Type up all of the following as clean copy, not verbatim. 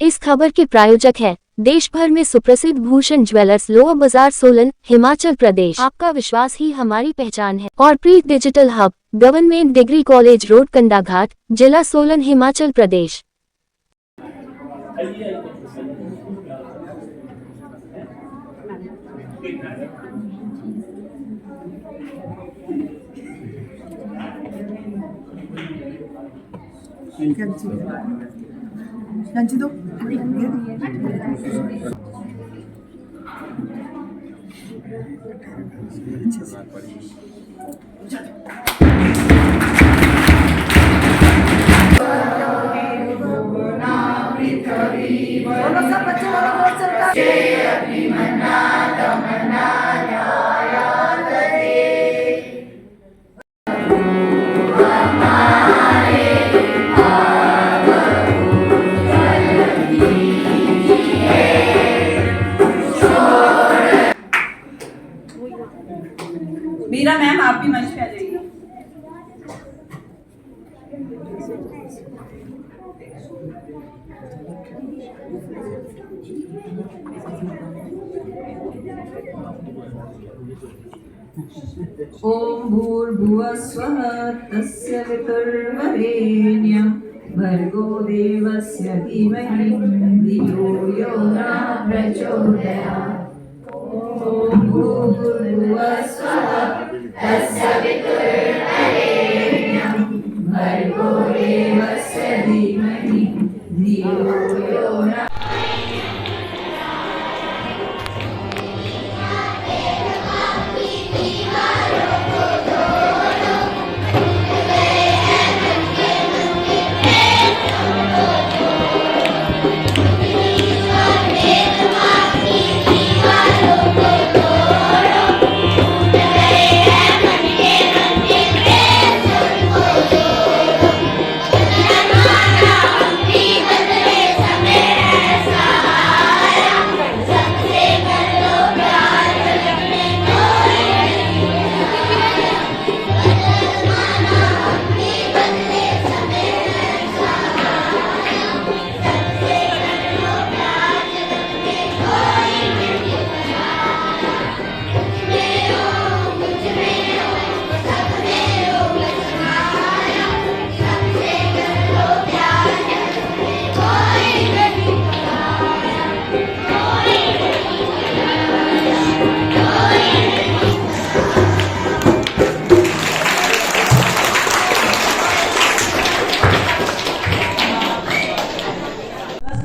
इस खबर के प्रायोजक है देश भर में सुप्रसिद्ध भूषण ज्वेलर्स, लोअर बाजार, सोलन, हिमाचल प्रदेश। आपका विश्वास ही हमारी पहचान है। और Preet digital hub, government degree college road, Kandaghat, जिला सोलन, हिमाचल प्रदेश। कैंची दो। सब बच्चों मीरा मैम, आप भी मंच पे आ जाइए। ओम भूर्भुवः स्वः तस्य वितुर्वरेण्यं भर्गो देवस्य धीमहि धियो यो न प्रचोदयात्। ओम भूर्भुवः स्वः तस्य वितुर्वरेण्यं भर्गो देवस्य धीमहि धियो यो न।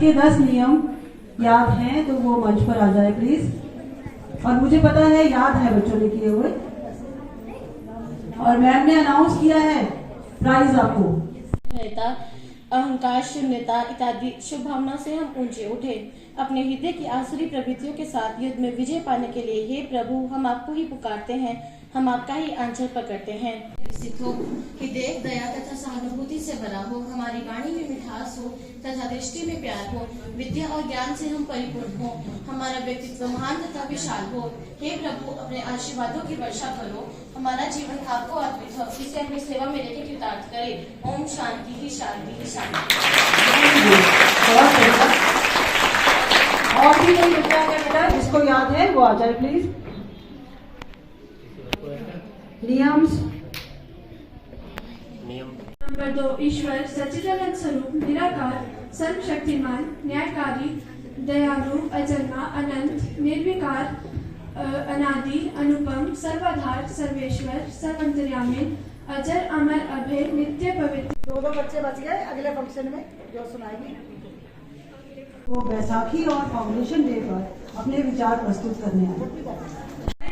के 10 नियम याद हैं तो वो मंच पर आ जाए प्लीज। और मुझे पता है याद है बच्चों ने किए हुए, और मैम ने अनाउंस किया है प्राइज आपको। अहंकार, शून्यता इत्यादि शुभ भावना से हम ऊंचे उठे। अपने हृदय की आसुरी प्रवृत्तियों के साथ युद्ध में विजय पाने के लिए हे प्रभु, हम आपको ही पुकारते हैं, हम आपका ही आंचल पकड़ते हैं। विकसित हो, हृदय दया तथा सहानुभूति से भरा हो, हमारी वाणी में मिठास हो तथा दृष्टि में प्यार हो, विद्या और ज्ञान से हम परिपूर्ण हो, हमारा व्यक्तित्व महान तथा विशाल हो। हे प्रभु, अपने आशीर्वादों की वर्षा करो, हमारा जीवन आपको अर्पित हो, इसे अपनी सेवा में लेके कृतार्थ करे। ओम शांति ही शांति ही शांति। और भी कोई बच्चा है बेटा जिसको याद है वो आ जाए प्लीज। नियम नंबर 2, ईश्वर सच्चिदानंद स्वरूप, निराकार, सर्वशक्तिमान, न्यायकारी, दयालु, अजन्मा, अनंत, निर्विकार, अनादि, अनुपम, सर्वाधार, सर्वेश्वर, सर्वंतर्यामी, अजर, अमर, अभय, नित्य पवित्र। 2 बच्चे बच गए अगले फंक्शन में जो सुनाएंगे। वो बैसाखी और फाउंडेशन डे पर अपने विचार प्रस्तुत करने आए।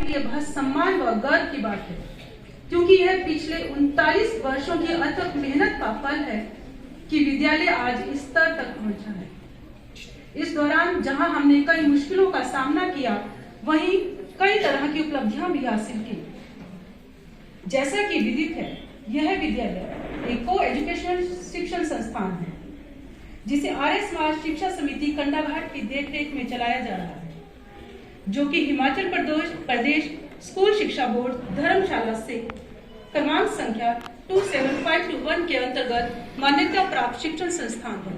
ये बहुत सम्मान व गर्व की बात है, क्योंकि यह पिछले 39 वर्षों की अथक मेहनत का फल है कि विद्यालय आज इस स्तर तक पहुंचा है। इस दौरान जहां हमने कई मुश्किलों का सामना किया, वहीं कई तरह की उपलब्धियां भी हासिल की। जैसा कि विदित है, यह विद्यालय एक को एजुकेशनल शिक्षण संस्थान है, जिसे आर्य समाज शिक्षा समिति कंडाघाट की देखरेख में चलाया जा रहा है, जो कि हिमाचल प्रदेश स्कूल शिक्षा बोर्ड धर्मशाला से क्रमांक संख्या 27521 के अंतर्गत मान्यता प्राप्त शिक्षण संस्थान है।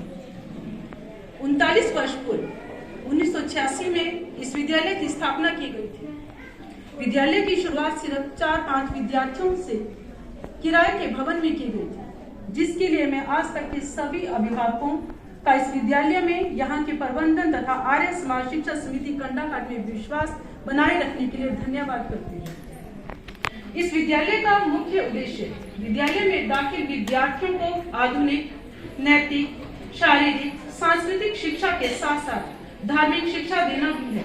39 वर्ष पूर्व 1986 में इस विद्यालय की स्थापना की गई थी। विद्यालय की शुरुआत सिर्फ 4-5 विद्यार्थियों से किराए के भवन में की गई थी, जिसके लिए मैं आज तक के सभी अभिभावकों का इस विद्यालय में यहाँ के प्रबंधन तथा आर्य समाज शिक्षा समिति कंडाघाट में विश्वास बनाए रखने के लिए धन्यवाद करती हूँ। इस विद्यालय का मुख्य उद्देश्य विद्यालय में दाखिल विद्यार्थियों को आधुनिक, नैतिक, शारीरिक, सांस्कृतिक शिक्षा के साथ साथ धार्मिक शिक्षा देना भी है।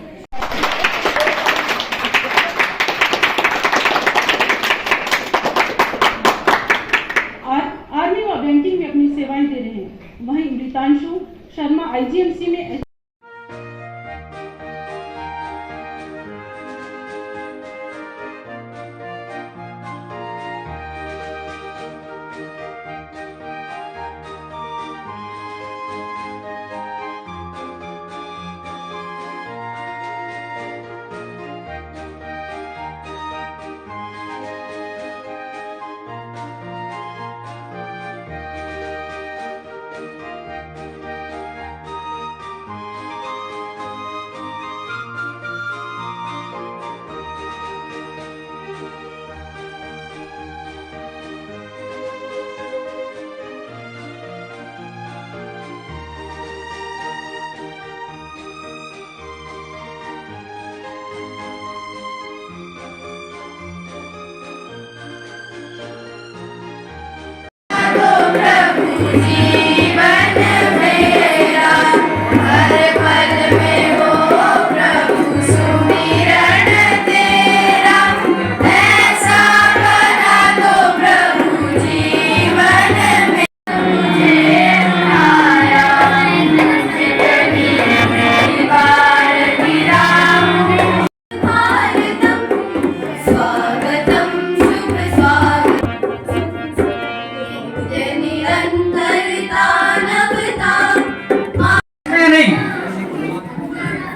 आर्मी व बैंकिंग में अपनी सेवाएं दे रहे हैं। वहीं मृतांशु शर्मा IGMC में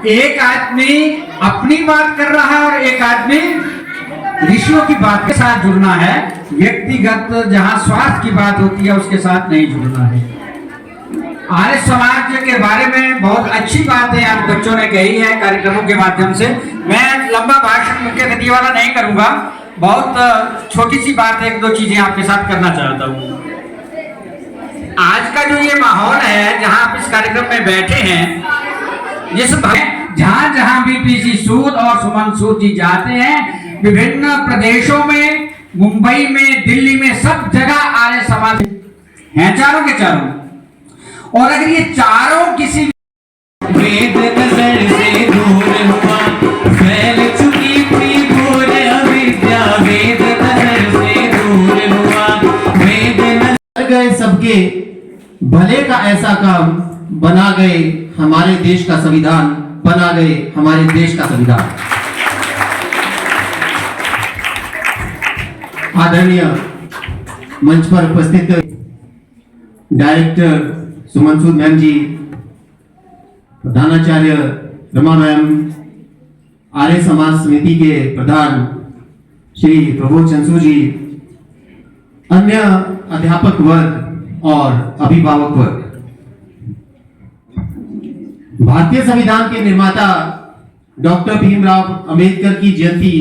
एक आदमी अपनी बात कर रहा है और एक आदमी ऋषियों की बात के साथ जुड़ना है। व्यक्तिगत जहां स्वार्थ की बात होती है उसके साथ नहीं जुड़ना है। आर्य समाज के बारे में बहुत अच्छी बातें आज बच्चों ने कही है कार्यक्रमों के माध्यम से। मैं लंबा भाषण मुख्य गति वाला नहीं करूंगा, बहुत छोटी सी बात एक दो चीजें आपके साथ करना चाहता हूँ। आज का जो ये माहौल है जहां आप इस कार्यक्रम में बैठे हैं, जहां जहां भी पीसी सूद और सुमन सूद जी जाते हैं, विभिन्न प्रदेशों में, मुंबई में, दिल्ली में, सब जगह आर्य समाज हैं चारों के चारों। और अगर ये चारों किसी वेद नजर से दूर हुआ, फैल चुकी थी घोर अविद्या, वेद नजर से दूर हुआ, वेद नजर गए सबके भले का ऐसा काम बना गए हमारे देश का संविधान, बना गए हमारे देश का संविधान। आदरणीय मंच पर उपस्थित डायरेक्टर सुमन सूद मैम जी, प्रधानाचार्य रमा मैम, आर्य समाज समिति के प्रधान श्री प्रबोध चंसू जी, अन्य अध्यापक वर्ग और अभिभावक वर्ग, भारतीय संविधान के निर्माता डॉक्टर भीमराव अंबेडकर की जयंती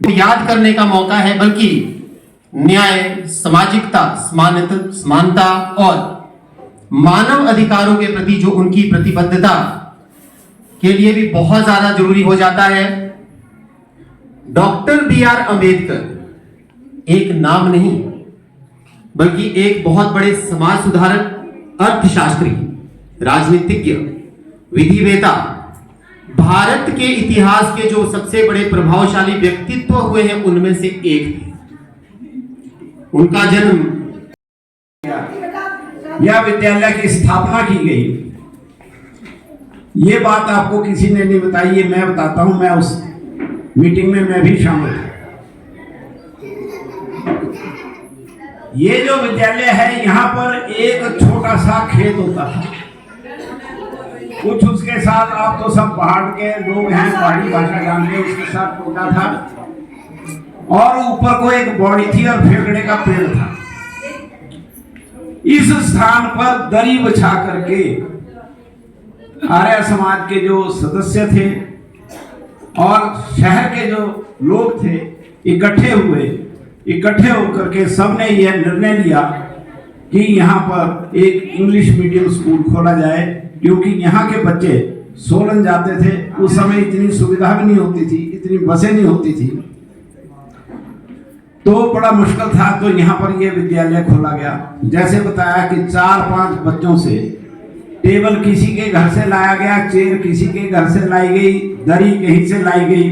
को याद करने का मौका है, बल्कि न्याय, सामाजिकता, समानता और मानव अधिकारों के प्रति जो उनकी प्रतिबद्धता के लिए भी बहुत ज्यादा जरूरी हो जाता है। डॉक्टर BR अंबेडकर एक नाम नहीं, बल्कि एक बहुत बड़े समाज सुधारक, अर्थशास्त्री, राजनीतिज्ञ, विधिवेता, भारत के इतिहास के जो सबसे बड़े प्रभावशाली व्यक्तित्व हुए हैं उनमें से एक थे। उनका जन्म, यह विद्यालय की स्थापना की गई, ये बात आपको किसी ने नहीं बताई, ये मैं बताता हूं। मैं उस मीटिंग में मैं भी शामिल था। ये जो विद्यालय है, यहाँ पर एक छोटा सा खेत होता था, कुछ उसके साथ, आप तो सब पहाड़ के लोग हैं, पहाड़ी भाषा जानते हैं, उसके साथ होता था और ऊपर को एक बॉडी थी और फेफड़े का पेड़ था। इस स्थान पर दरी बिछा करके आर्य समाज के जो सदस्य थे और शहर के जो लोग थे इकट्ठे होकर के सबने यह निर्णय लिया कि यहाँ पर एक इंग्लिश मीडियम स्कूल खोला जाए, क्योंकि यहाँ के बच्चे सोलन जाते थे। उस समय इतनी सुविधा भी नहीं होती थी, इतनी बसें नहीं होती थी, तो बड़ा मुश्किल था। तो यहाँ पर यह विद्यालय खोला गया। जैसे बताया कि 4-5 बच्चों से टेबल किसी के घर से लाया गया, चेयर किसी के घर से लाई गई, दरी कहीं से लाई गई,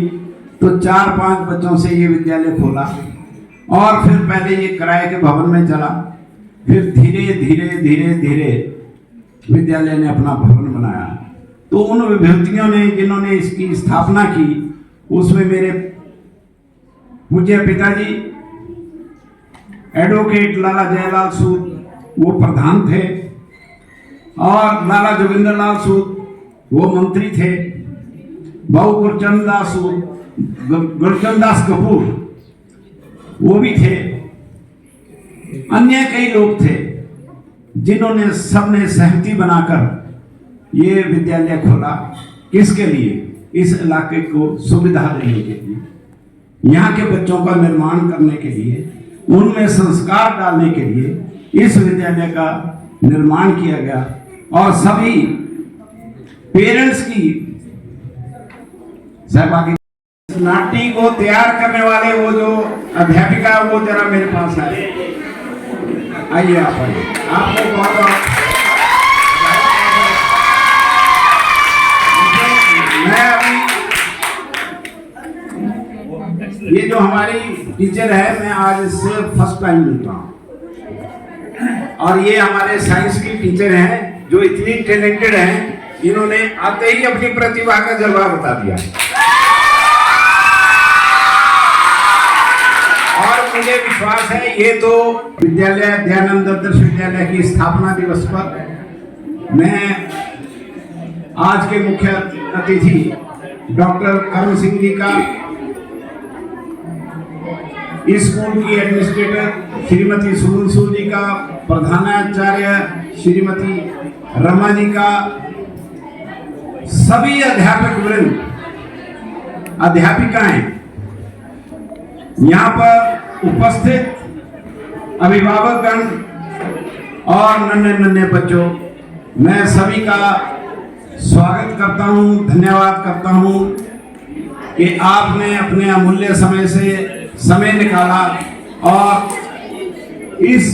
तो 4-5 बच्चों से ये विद्यालय खोला। और फिर पहले ये किराए के भवन में चला, फिर धीरे धीरे विद्यालय ने अपना भवन बनाया। तो उन विभूतियों ने जिन्होंने इसकी स्थापना की, उसमें मेरे पूज्य पिताजी एडवोकेट लाला जयलाल सूद वो प्रधान थे, और लाला जोगिंदर लाल सूद वो मंत्री थे, बाबू गुरचंद दास गुरचंद दास कपूर वो भी थे, अन्य कई लोग थे जिन्होंने सबने सहमति बनाकर ये विद्यालय खोला। किसके लिए? इस इलाके को सुविधा देने के लिए, यहाँ के बच्चों का निर्माण करने के लिए, उनमें संस्कार डालने के लिए इस विद्यालय का निर्माण किया गया। और सभी पेरेंट्स की सहभागी। नाट्य को तैयार करने वाले वो जो अध्यापिका, वो जरा मेरे पास आए। आइए आप आइए, आपको बहुत मैं अभी ये जो हमारी टीचर है, मैं आज इससे फर्स्ट टाइम मिल रहा हूँ, और ये हमारे साइंस की टीचर हैं जो इतनी टैलेंटेड हैं, इन्होंने आते ही अपनी प्रतिभा का जलवा बता दिया। और मुझे विश्वास है ये तो विद्यालय दयानंद आदर्श विद्यालय की स्थापना दिवस पर मैं आज के मुख्य अतिथि डॉक्टर करण सिंह जी का, इस स्कूल की एडमिनिस्ट्रेटर श्रीमती सुमन जी का, प्रधानाचार्य श्रीमती रमा जी का, सभी अध्यापक वृंद, अध्यापिकाएं, यहाँ पर उपस्थित अभिभावकगण और नन्हे बच्चों, मैं सभी का स्वागत करता हूँ, धन्यवाद करता हूँ कि आपने अपने अमूल्य समय से समय निकाला और इस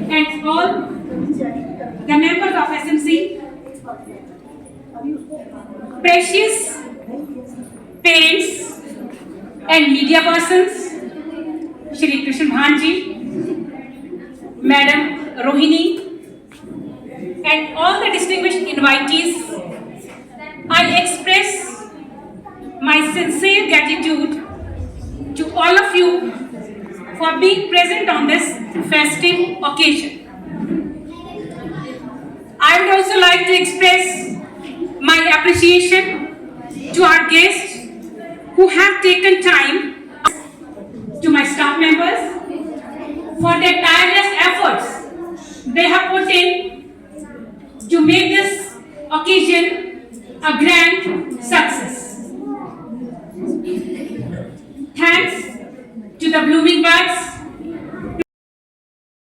and all the members of SMC, precious parents and media persons, Shri Krishna Bhanji, Madam Rohini, and all the distinguished invitees, I express my sincere gratitude to all of you for being present on this festive occasion. I would also like to express my appreciation to our guests who have taken time, to my staff members for their tireless efforts they have put in to make this occasion a grand success. Thanks to the Blooming Buds